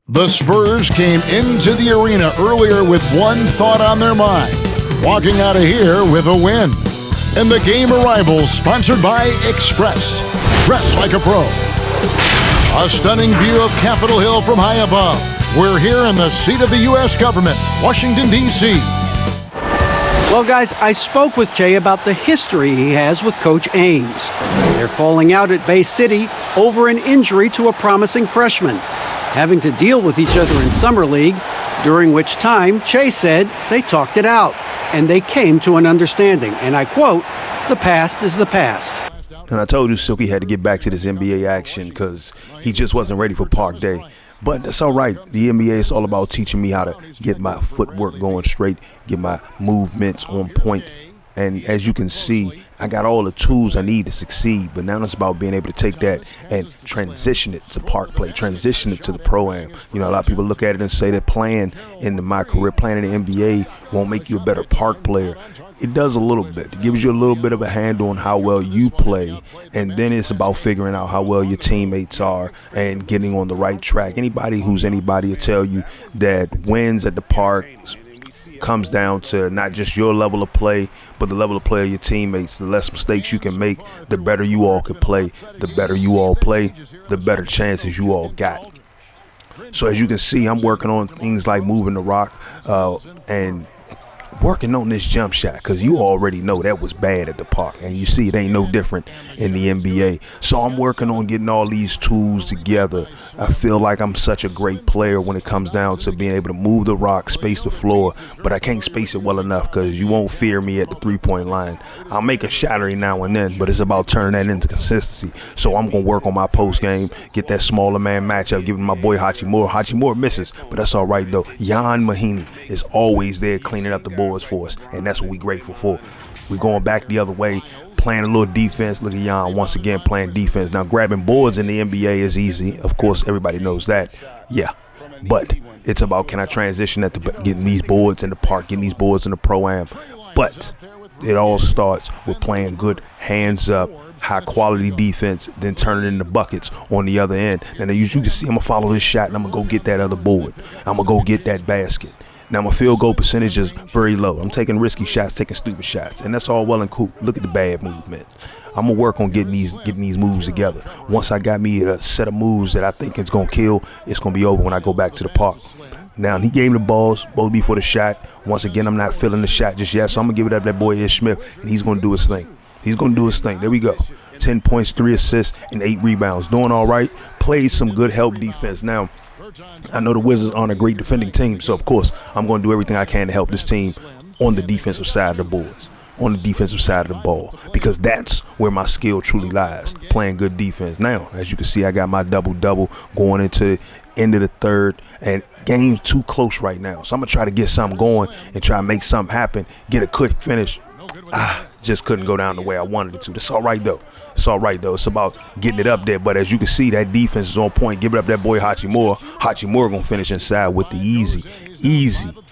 The Spurs came into the arena earlier with one thought on their mind, walking out of here with a win. And the game arrivals sponsored by Express. Dress like a pro. A stunning view of Capitol Hill from high above. We're here in the seat of the U.S. government, Washington, D.C. Well, guys, I spoke with Jay about the history he has with Coach Ames. They're falling out at Bay City over an injury to a promising freshman, having to deal with each other in Summer League, during which time, Jay said, they talked it out, and they came to an understanding. And I quote, "The past is the past." And I told you Silky had to get back to this NBA action because he just wasn't ready for Park Day. But that's all right. The NBA is all about teaching me how to get my footwork going straight, get my movements on point. And as you can see, I got all the tools I need to succeed. But now it's about being able to take that and transition it to park play, transition it to the pro-am. You know, a lot of people look at it and say that playing in my career, playing in the NBA won't make you a better park player. It does a little bit. It gives you a little bit of a handle on how well you play. And then it's about figuring out how well your teammates are and getting on the right track. Anybody who's anybody will tell you that wins at the park comes down to not just your level of play, but the level of play of your teammates. The less mistakes you can make, the better you all can play. The better you all play, the better chances you all got. So as you can see, I'm working on things like moving the rock and working on this jump shot, because you already know that was bad at the park, and you see it ain't no different in the NBA. So I'm working on getting all these tools together. I feel like I'm such a great player when it comes down to being able to move the rock, space the floor, but I can't space it well enough because you won't fear me at the three-point line. I'll make a shot every now and then, but it's about turning that into consistency. So I'm going to work on my post game, get that smaller man matchup, giving my boy Hachimura. Hachimura misses, but that's all right though. Jan Mahinmi is always there cleaning up the boards for us, and that's what we're grateful for. We're going back the other way, playing a little defense. Look at Jan once again playing defense. Now grabbing boards in the NBA is easy. Of course, everybody knows that. Yeah, but it's about, can I transition at getting these boards in the park, getting these boards in the pro-am. But it all starts with playing good hands up, high quality defense, then turn it into buckets on the other end. And as you can see, I'm gonna follow this shot and I'm gonna go get that other board. I'm gonna go get that basket. Now my field goal percentage is very low. I'm taking risky shots, taking stupid shots, and that's all well and cool. Look at the bad movement. I'm gonna work on getting these moves together. Once I got me a set of moves that I think is gonna kill, it's gonna be over when I go back to the park. Now he gave me the balls, both before the shot. Once again, I'm not feeling the shot just yet, so I'm gonna give it up to that boy Ish Smith, and he's gonna do his thing. He's gonna do his thing. There we go. 10 points, 3 assists, and 8 rebounds. Doing all right. Played some good help defense. Now, I know the Wizards aren't a great defending team, so of course I'm going to do everything I can to help this team on the defensive side of the boards, on the defensive side of the ball, because that's where my skill truly lies, playing good defense. Now, as you can see, I got my double-double going into the end of the third, and game's too close right now, so I'm going to try to get something going and try to make something happen, get a quick finish. Just couldn't go down the way I wanted it to. That's all right, though. It's all right, though. It's about getting it up there. But as you can see, that defense is on point. Give it up that boy Hachimura. Hachimura going to finish inside with the easy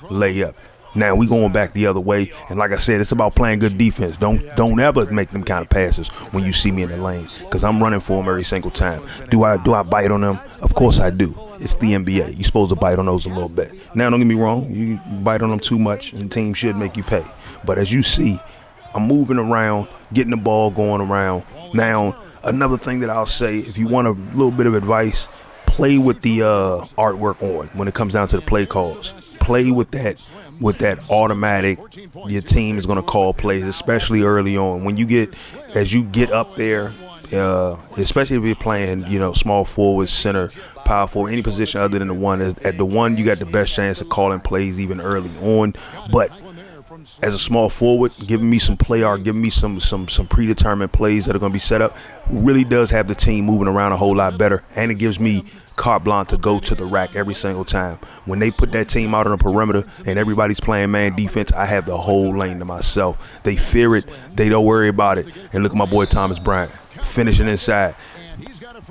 layup. Now we going back the other way. And like I said, it's about playing good defense. Don't ever make them kind of passes when you see me in the lane, because I'm running for them every single time. Do I bite on them? Of course I do. It's the NBA. You're supposed to bite on those a little bit. Now, don't get me wrong. You bite on them too much, and the team should make you pay. But as you see, I'm moving around, getting the ball going around. Now, another thing that I'll say, if you want a little bit of advice, play with the artwork on when it comes down to the play calls. Play with that automatic. Your team is going to call plays, especially early on. As you get up there, especially if you're playing, small forward, center, power forward, any position other than the one. At the one, you got the best chance of calling plays even early on. But as a small forward, giving me some play art, giving me some predetermined plays that are going to be set up, really does have the team moving around a whole lot better, and it gives me carte blanche to go to the rack every single time. When they put that team out on the perimeter and everybody's playing man defense, I have the whole lane to myself. They fear it. They don't worry about it. And look at my boy Thomas Bryant finishing inside.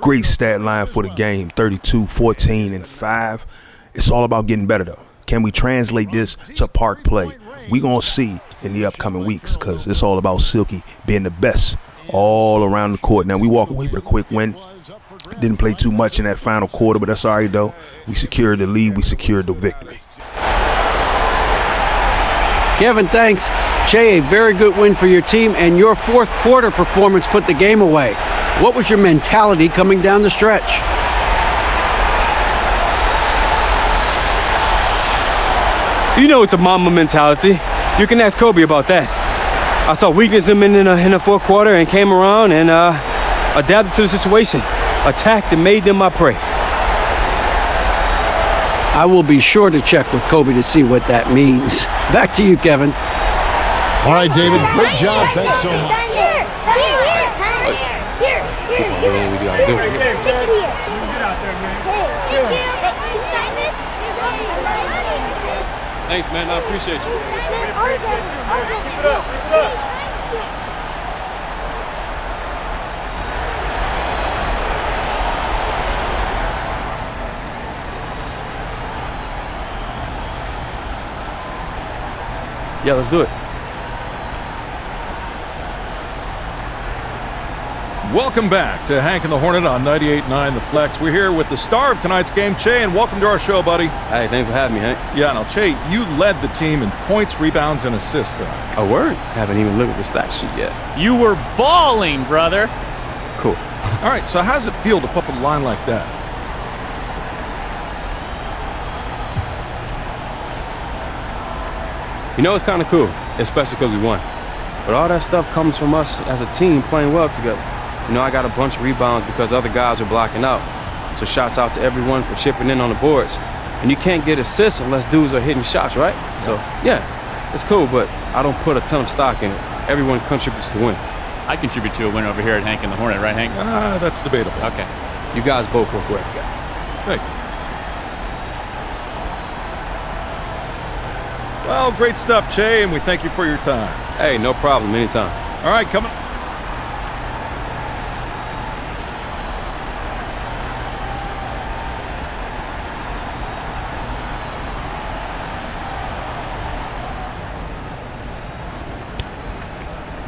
Great stat line for the game, 32, 14, and 5. It's all about getting better, though. Can we translate this to park play? We're going to see in the upcoming weeks, because it's all about Silky being the best all around the court. Now, we walk away with a quick win. Didn't play too much in that final quarter, but that's all right, though. We secured the lead. We secured the victory. Kevin, thanks. Che, a very good win for your team, and your fourth quarter performance put the game away. What was your mentality coming down the stretch? You know it's a Mamba mentality. You can ask Kobe about that. I saw weakness in the fourth quarter and came around and adapted to the situation, attacked and made them my prey. I will be sure to check with Kobe to see what that means. Back to you, Kevin. All right, David, great job. Thanks so much. Thanks, man. I appreciate you. Yeah, let's do it. Welcome back to Hank and the Hornet on 98.9 The Flex. We're here with the star of tonight's game, Che, and welcome to our show, buddy. Hey, thanks for having me, Hank. Yeah, now, Che, you led the team in points, rebounds, and assists tonight. A word? Haven't even looked at the stat sheet yet. You were balling, brother. Cool. All right, so how does it feel to put up a line like that? You know, it's kind of cool, especially because we won. But all that stuff comes from us as a team playing well together. You know, I got a bunch of rebounds because other guys are blocking out. So shouts out to everyone for chipping in on the boards. And you can't get assists unless dudes are hitting shots, right? So, yeah, it's cool, but I don't put a ton of stock in it. Everyone contributes to win. I contribute to a win over here at Hank and the Hornet, right, Hank? That's debatable. Okay. You guys both work well together. Thank you. Well, great stuff, Che, and we thank you for your time. Hey, no problem, anytime. All right, coming.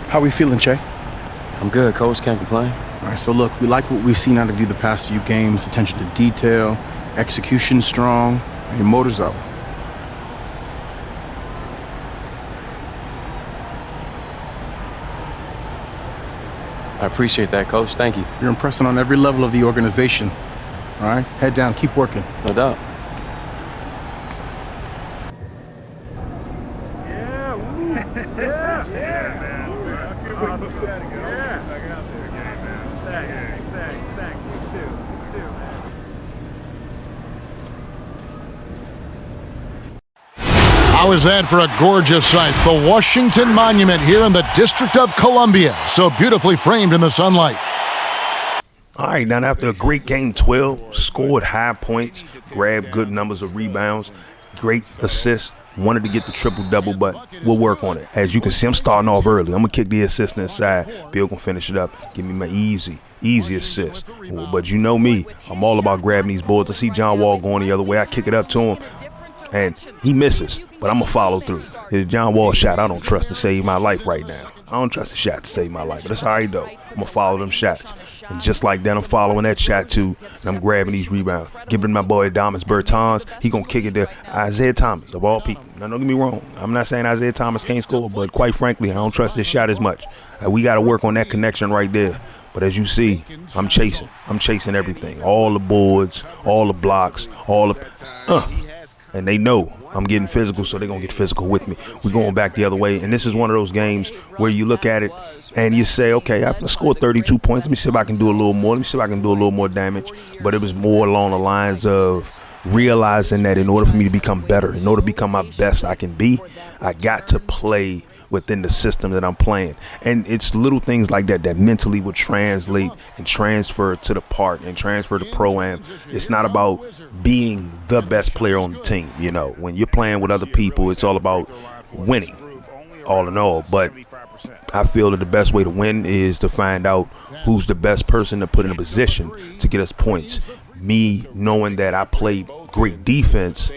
How we feeling, Che? I'm good, Coach. Can't complain. All right, so look, we like what we've seen out of you the past few games. Attention to detail, execution strong, and your motor's up. I appreciate that, Coach. Thank you. You're impressing on every level of the organization. All right, head down, keep working. No doubt. How is that for a gorgeous sight? The Washington Monument here in the District of Columbia, so beautifully framed in the sunlight. All right, now after a great game, 12, scored high points, grabbed good numbers of rebounds, great assists, wanted to get the triple-double, but we'll work on it. As you can see, I'm starting off early. I'm going to kick the assist inside. Bill going to finish it up, give me my easy assist. But you know me, I'm all about grabbing these boards. I see John Wall going the other way. I kick it up to him, and he misses, but I'm going to follow through. It's John Wall shot I don't trust to save my life right now. I don't trust the shot to save my life, but it's all right, though. I'm going to follow them shots. And just like that, I'm following that shot, too, and I'm grabbing these rebounds. Giving my boy Adamas Bertans. He going to kick it to Isaiah Thomas, of all people. Now, don't get me wrong. I'm not saying Isaiah Thomas can't score, but quite frankly, I don't trust this shot as much. We got to work on that connection right there. But as you see, I'm chasing. I'm chasing everything. All the boards, all the blocks, all the... And they know I'm getting physical, so they're going to get physical with me. We're going back the other way. And this is one of those games where you look at it and you say, okay, I scored 32 points. Let me see if I can do a little more. Let me see if I can do a little more damage. But it was more along the lines of realizing that in order for me to become better, in order to become my best I can be, I got to play within the system that I'm playing. And it's little things like that that mentally would translate and transfer to the park and transfer to Pro-Am. It's not about being the best player on the team. You know, when you're playing with other people, it's all about winning, all in all. But I feel that the best way to win is to find out who's the best person to put in a position to get us points. Me knowing that I played great defense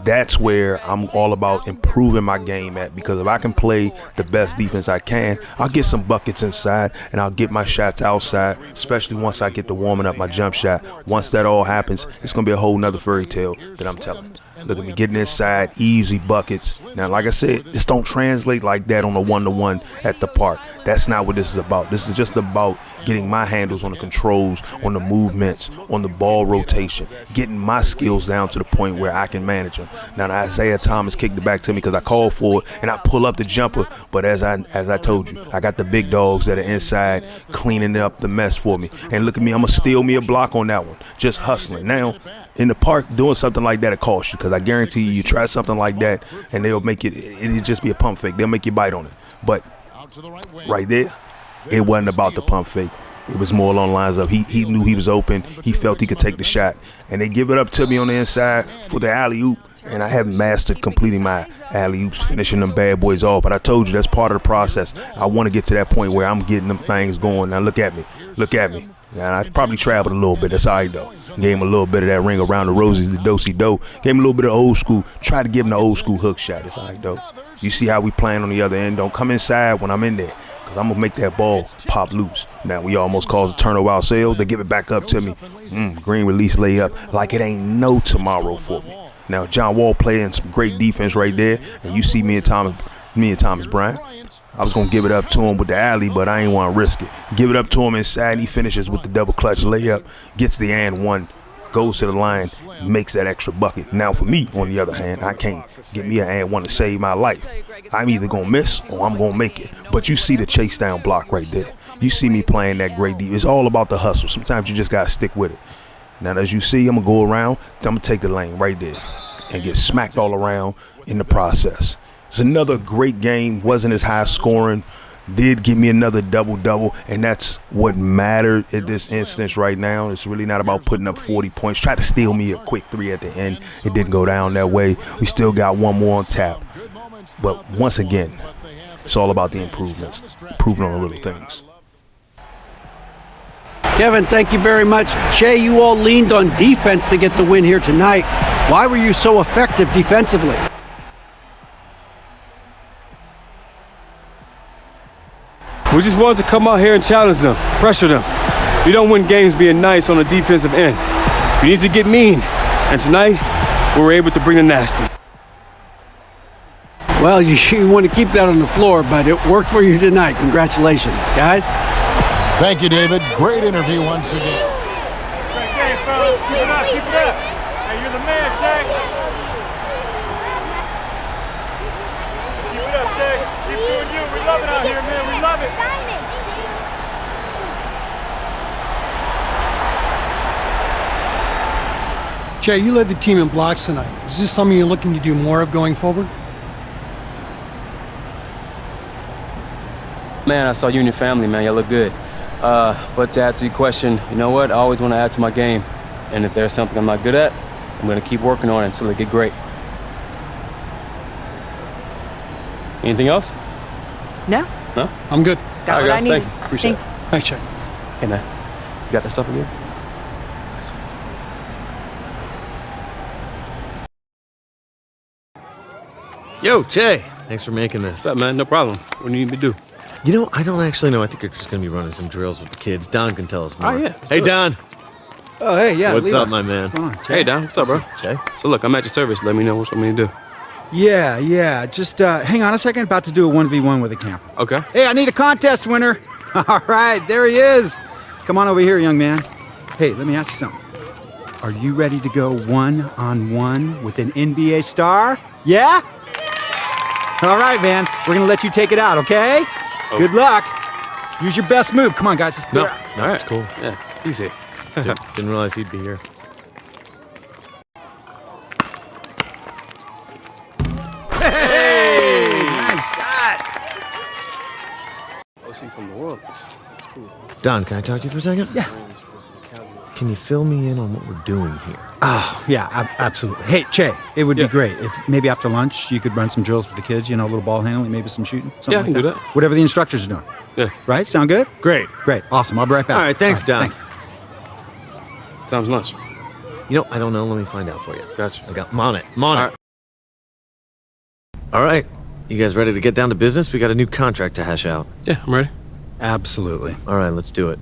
That's where I'm all about improving my game at, because if I can play the best defense I can, I'll get some buckets inside and I'll get my shots outside, especially once I get to warming up my jump shot. Once that all happens, it's going to be a whole nother fairy tale that I'm telling. Look at me getting inside, easy buckets. Now, like I said, this don't translate like that on a one-to-one at the park. That's not what this is about. This is just about getting my handles on the controls, on the movements, on the ball rotation, getting my skills down to the point where I can manage them. Now, Isaiah Thomas kicked it back to me because I called for it and I pull up the jumper. But as I told you, I got the big dogs that are inside cleaning up the mess for me. And look at me, I'm going to steal me a block on that one, just hustling. Now, in the park, doing something like that, it costs you, because I guarantee you try something like that and they'll make it'll just be a pump fake. They'll make you bite on it. But right there, it wasn't about the pump fake. It was more along the lines of he knew he was open. He felt he could take the shot. And they give it up to me on the inside for the alley-oop. And I haven't mastered completing my alley-oops, finishing them bad boys off. But I told you, that's part of the process. I want to get to that point where I'm getting them things going. Now look at me. Look at me. Now, I probably traveled a little bit. That's all right, though. Gave him a little bit of that ring around the roses, the do-si-do. Gave him a little bit of old school. Tried to give him the old school hook shot. That's all right, though. You see how we playing on the other end. Don't come inside when I'm in there, because I'm going to make that ball pop loose. Now, we almost caused a turnover ourselves. They give it back up to me. Green release layup like it ain't no tomorrow for me. Now, John Wall playing some great defense right there. And you see me and Thomas Bryant. I was going to give it up to him with the alley, but I ain't want to risk it. Give it up to him inside, and he finishes with the double clutch layup, gets the and one, goes to the line, makes that extra bucket. Now for me, on the other hand, I can't get me an and one to save my life. I'm either going to miss or I'm going to make it. But you see the chase down block right there. You see me playing that great defense. It's all about the hustle. Sometimes you just got to stick with it. Now, as you see, I'm going to go around. I'm going to take the lane right there and get smacked all around in the process. It's another great game. Wasn't as high scoring. Did give me another double-double, and that's what mattered at this instance right now. It's really not about putting up 40 points. Tried to steal me a quick three at the end. It didn't go down that way. We still got one more on tap. But once again, it's all about the improvements, improving on the little things. Kevin, thank you very much. Jay, you all leaned on defense to get the win here tonight. Why were you so effective defensively? We just wanted to come out here and challenge them, pressure them. You don't win games being nice on the defensive end. You need to get mean. And tonight, we were able to bring the nasty. Well, you want to keep that on the floor, but it worked for you tonight. Congratulations, guys. Thank you, David. Great interview once again. Great game, fellas. Keep it up, keep it up. Hey, you're the man, Jay. Keep it up, Jay. Keep doing you. We love it out here, man. We love it. Jay, you led the team in blocks tonight. Is this something you're looking to do more of going forward? Man, I saw you and your family, man. Y'all look good. But to answer your question, you know what? I always want to add to my game. And if there's something I'm not good at, I'm going to keep working on it until I get great. Anything else? No. No? I'm good. Got what I needed. Thank you. Appreciate it. Thanks, Jay. Hey, man. You got that stuff again? Yo, Jay. Thanks for making this. What's up, man? No problem. What do you need me to do? You know, I don't actually know. I think you're just going to be running some drills with the kids. Don can tell us more. Oh, yeah. Hey, Don. Oh, hey, yeah. What's Levi. up, my man? What's going on, Jay? Hey, Don. What's up, bro? Jay? So, look, I'm at your service. Let me know what you want me to do. Yeah. Just hang on a second. About to do a 1v1 with a camper. Okay. Hey, I need a contest winner. All right, there he is. Come on over here, young man. Hey, let me ask you something. Are you ready to go one-on-one with an NBA star? Yeah? All right, man. We're going to let you take it out, okay? Oh. Good luck. Use your best move. Come on, guys. Let's clear out. No, it's cool. Yeah, easy. Didn't realize he'd be here. Hey! Nice shot. OC from the world. It's cool. Don, can I talk to you for a second? Yeah. Can you fill me in on what we're doing here? Oh, yeah, absolutely. Hey, Che, it would be great if maybe after lunch you could run some drills with the kids, a little ball handling, maybe some shooting. Yeah, I can do that. Whatever the instructors are doing. Yeah. Right? Sound good? Great. Awesome. I'll be right back. All right, thanks, Don. Thanks. Time's lunch. You know, I don't know. Let me find out for you. Gotcha. I'm on it. I'm on it. All right. You guys ready to get down to business? We got a new contract to hash out. Yeah, I'm ready. Absolutely. All right, let's do it.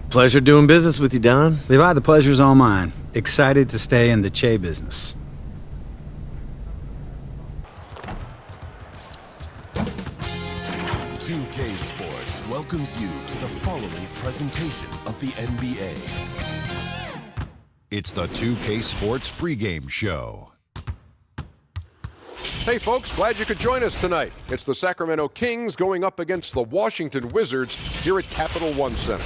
Pleasure doing business with you, Don. Levi, the pleasure's all mine. Excited to stay in the Che business. JuKING Sports welcomes you to the following presentation of the NBA. It's the 2K Sports pregame show. Hey folks, glad you could join us tonight. It's the Sacramento Kings going up against the Washington Wizards here at Capital One Center.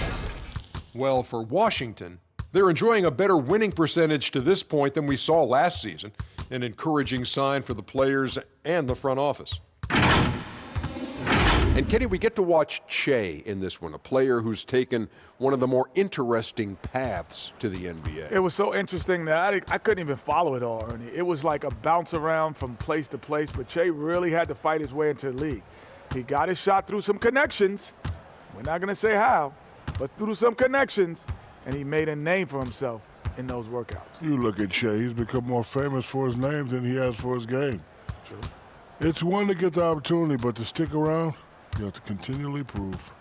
Well, for Washington, they're enjoying a better winning percentage to this point than we saw last season, an encouraging sign for the players and the front office. And Kenny, we get to watch Che in this one, a player who's taken one of the more interesting paths to the NBA. It was so interesting that I couldn't even follow it all, Ernie. It was like a bounce around from place to place, but Che really had to fight his way into the league. He got his shot through some connections. We're not going to say how, but through some connections, and he made a name for himself in those workouts. You look at Che, he's become more famous for his name than he has for his game. True. It's one to get the opportunity, but to stick around, you have to continually prove.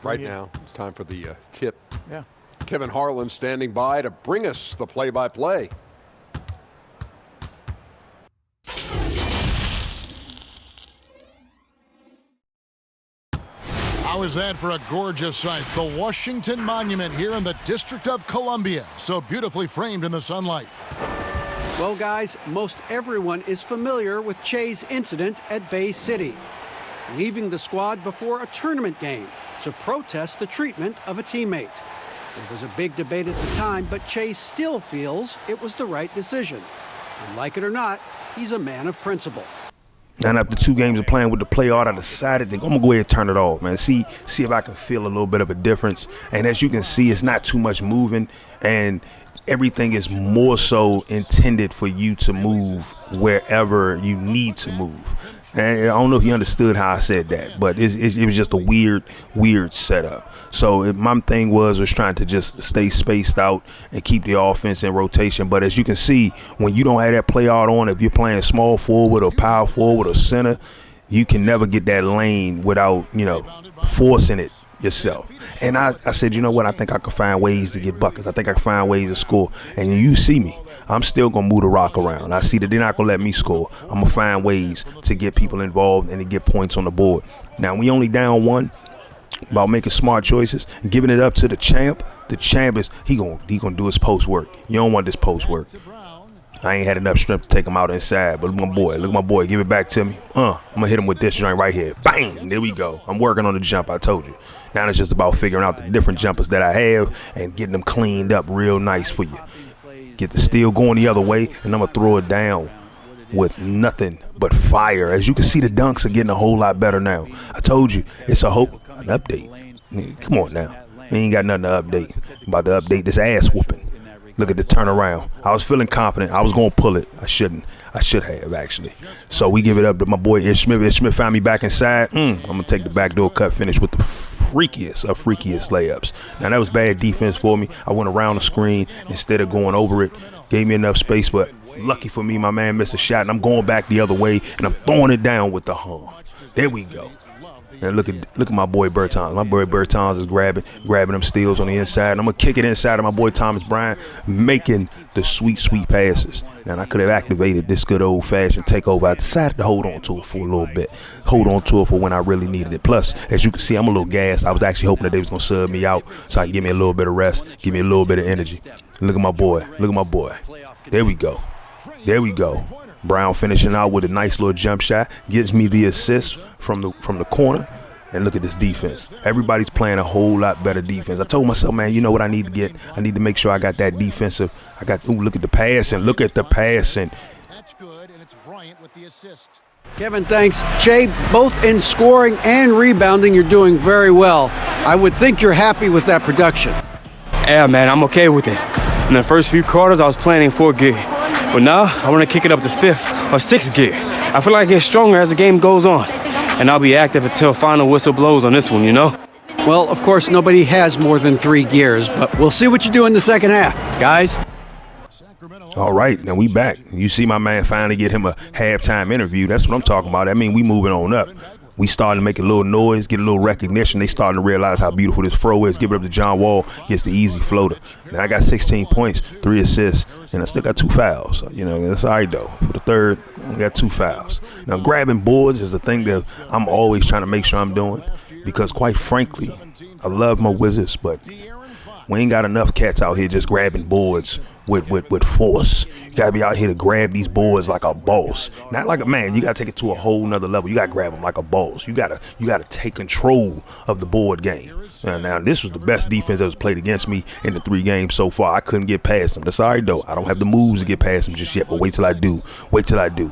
Right now, it's time for the tip. Yeah. Kevin Harlan standing by to bring us the play-by-play. How is that for a gorgeous sight? The Washington Monument here in the District of Columbia, so beautifully framed in the sunlight. Well, guys, most everyone is familiar with Che's incident at Bay City, leaving the squad before a tournament game to protest the treatment of a teammate. There was a big debate at the time, but Che still feels it was the right decision. And like it or not, he's a man of principle. And after 2 games of playing with the play art, I decided I'm gonna go ahead and turn it off, man. See if I can feel a little bit of a difference. And as you can see, it's not too much moving, and everything is more so intended for you to move wherever you need to move. And I don't know if you understood how I said that, but it was just a weird setup. So my thing was trying to just stay spaced out and keep the offense in rotation. But as you can see, when you don't have that play out on, if you're playing small forward or power forward or center, you can never get that lane without, forcing it yourself. And I said, you know what? I think I can find ways to get buckets. I think I can find ways to score. And you see me, I'm still going to move the rock around. I see that they're not going to let me score. I'm going to find ways to get people involved and to get points on the board. Now, we only down 1. About making smart choices and giving it up to the champ. The champ is he gonna do his post work. You don't want this post work. I ain't had enough strength to take him out inside, but look at my boy, give it back to me. I'm gonna hit him with this joint right here. Bang! There we go. I'm working on the jump, I told you. Now it's just about figuring out the different jumpers that I have and getting them cleaned up real nice for you. Get the steal going the other way, and I'm gonna throw it down with nothing but fire. As you can see, the dunks are getting a whole lot better now. I told you, it's an update. Come on now. You ain't got nothing to update. I'm about to update this ass whooping. Look at the turnaround. I was feeling confident. I was going to pull it. I shouldn't. I should have, actually. So we give it up to my boy Ish Smith. Ish Smith found me back inside. I'm going to take the backdoor cut finish with the freakiest layups. Now, that was bad defense for me. I went around the screen instead of going over it. Gave me enough space, but lucky for me, my man missed a shot, and I'm going back the other way, and I'm throwing it down with the hum. There we go. And look at my boy Bertans. My boy Bertans is grabbing them steals on the inside. And I'm going to kick it inside of my boy Thomas Bryant, making the sweet passes. And I could have activated this good old-fashioned takeover. I decided to hold on to it for a little bit. Hold on to it for when I really needed it. Plus, as you can see, I'm a little gassed. I was actually hoping that they was going to sub me out so I could give me a little bit of rest, give me a little bit of energy. Look at my boy. Look at my boy. There we go. There we go. Brown finishing out with a nice little jump shot. Gives me the assist from the corner. And look at this defense. Everybody's playing a whole lot better defense. I told myself, man, you know what I need to get? I need to make sure I got that defensive. Look at the passing. Look at the passing. That's good, and it's Bryant with the assist. Kevin, thanks. Jay, both in scoring and rebounding, you're doing very well. I would think you're happy with that production. Yeah, man, I'm okay with it. In the first few quarters, I was playing in 4th gear. But now, I want to kick it up to 5th or 6th gear. I feel like I get stronger as the game goes on. And I'll be active until final whistle blows on this one, you know? Well, of course, nobody has more than 3 gears, but we'll see what you do in the second half, guys. All right, now we back. You see my man finally get him a halftime interview. That's what I'm talking about. I mean, we moving on up. We starting to make a little noise, get a little recognition. They starting to realize how beautiful this fro is. Give it up to John Wall, gets the easy floater. Now I got 16 points, 3 assists, and I still got 2 fouls. You know, that's all right, though. For the third, I got 2 fouls. Now, grabbing boards is the thing that I'm always trying to make sure I'm doing because, quite frankly, I love my Wizards, but we ain't got enough cats out here just grabbing boards with force. You gotta be out here to grab these boards like a boss. Not like a man. You gotta take it to a whole nother level. You gotta grab them like a boss. You gotta take control of the board game. Now this was the best defense that was played against me in the 3 games so far. I couldn't get past them. That's all right though. I don't have the moves to get past them just yet, but wait till I do. Wait till I do.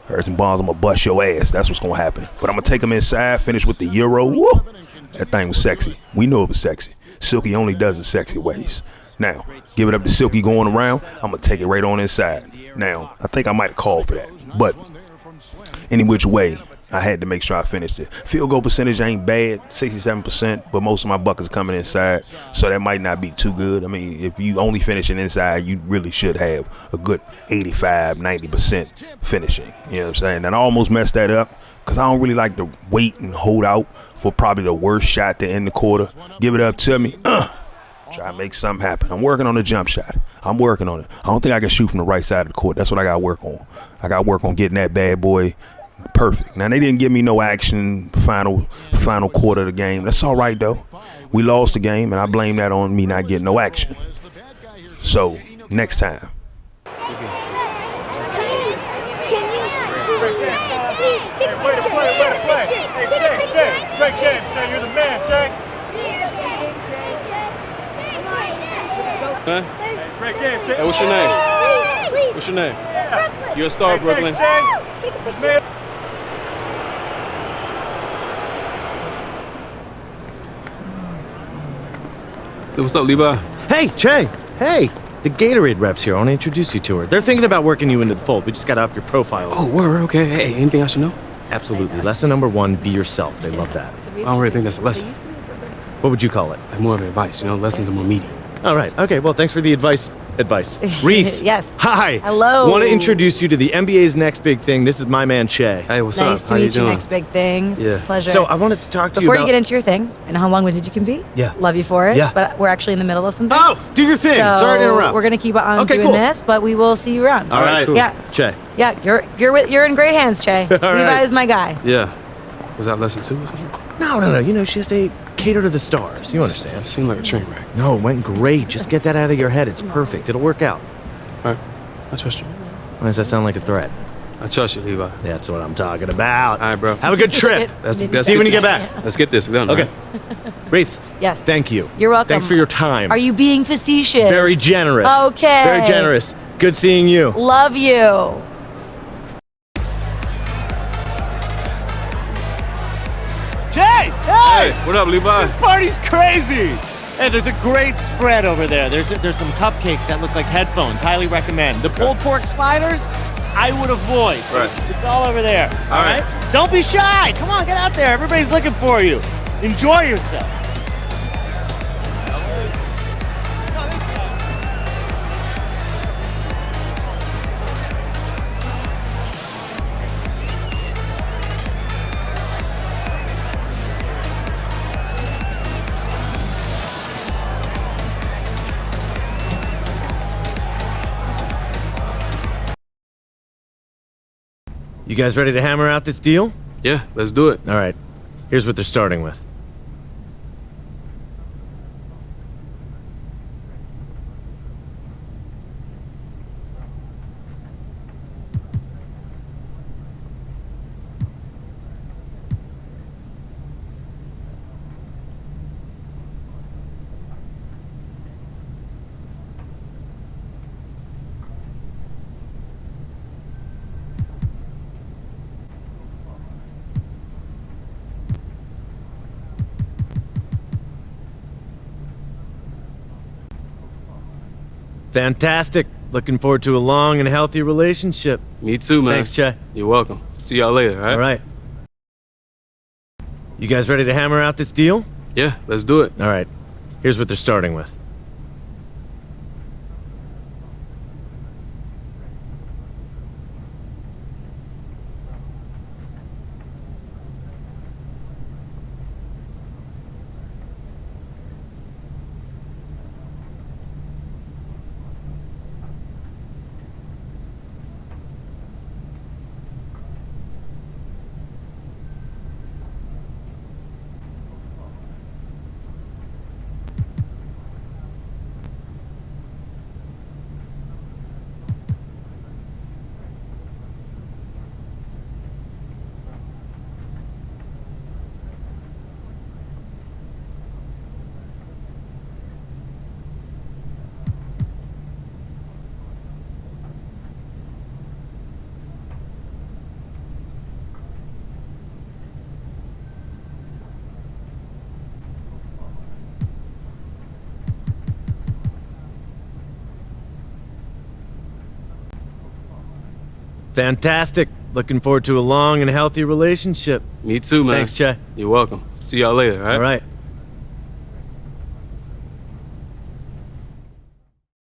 Harrison Barnes, I'm gonna bust your ass. That's what's gonna happen. But I'm gonna take them inside, finish with the Euro. Woo! That thing was sexy. We know it was sexy. Silky only does it sexy ways. Now, give it up to Silky going around. I'm going to take it right on inside. Now, I think I might have called for that. But any which way, I had to make sure I finished it. Field goal percentage ain't bad, 67%, but most of my buckets coming inside, so that might not be too good. I mean, if you only finishing inside, you really should have a good 85, 90% finishing. You know what I'm saying? And I almost messed that up because I don't really like to wait and hold out for probably the worst shot to end the quarter. Give it up to me. Try to make something happen. I'm working on the jump shot. I'm working on it. I don't think I can shoot from the right side of the court. That's what I got to work on. I got to work on getting that bad boy perfect. Now, they didn't give me no action final quarter of the game. That's all right, though. We lost the game, and I blame that on me not getting no action. So, next time. Great game, Jay. You're the man, Jay. Huh? Great game, Jay. Hey, what's your name? What's your name? You're a star, Brooklyn. Hey, What's up, Levi? Hey, Che. Hey. The Gatorade reps here. I want to introduce you to her. They're thinking about working you into the fold. We just got to up your profile. Oh, word. Okay. Hey, anything I should know? Absolutely. Lesson number 1, be yourself. They love that. I don't really think that's a lesson. What would you call it? Like more of advice, you know? Lessons are more meaty. All right. Okay, well, thanks for the advice. Reese. Yes. Hi. Hello. Want to introduce you to the NBA's next big thing. This is my man, Che. Hey, what's up? Nice to meet you. Next big thing. It's a pleasure. So I wanted to talk to Before you about... you get into your thing, and how long-winded you can be. Yeah. Love you for it. Yeah. But we're actually in the middle of something. Oh, do your thing. So Sorry to interrupt. We're going to keep on doing cool. this, but we will see you around. All right. Cool. Yeah. Che. Yeah, you're in great hands, Che. Levi right. is my guy. Yeah. Was that lesson 2 or something? No. You know, she has to cater to the stars. You understand? It seemed like a train wreck. No, it went great. Just get that out of your head. It's perfect. It'll work out. All right. I trust you. Why does that sound like a threat? I trust you, Levi. That's what I'm talking about. All right, bro. Have a good trip. See you when you get back. Let's get this done. Okay. Right? Reese. Yes. Thank you. You're welcome. Thanks for your time. Are you being facetious? Very generous. Okay. Very generous. Good seeing you. Love you. Jay! Hey! What up, Levi? This party's crazy! Hey, there's a great spread over there. There's some cupcakes that look like headphones. Highly recommend. The pulled pork sliders, I would avoid. Right. It's all over there. All right. Don't be shy. Come on, get out there. Everybody's looking for you. Enjoy yourself. You guys ready to hammer out this deal? Yeah, let's do it. All right. Here's what they're starting with. Fantastic. Looking forward to a long and healthy relationship. Me too, man. Thanks, Jay. You're welcome. See y'all later, all right? All right. You guys ready to hammer out this deal? Yeah, let's do it. All right. Here's what they're starting with. Fantastic. Looking forward to a long and healthy relationship. Me too, man. Thanks, Jay. You're welcome. See y'all later, all right? All right.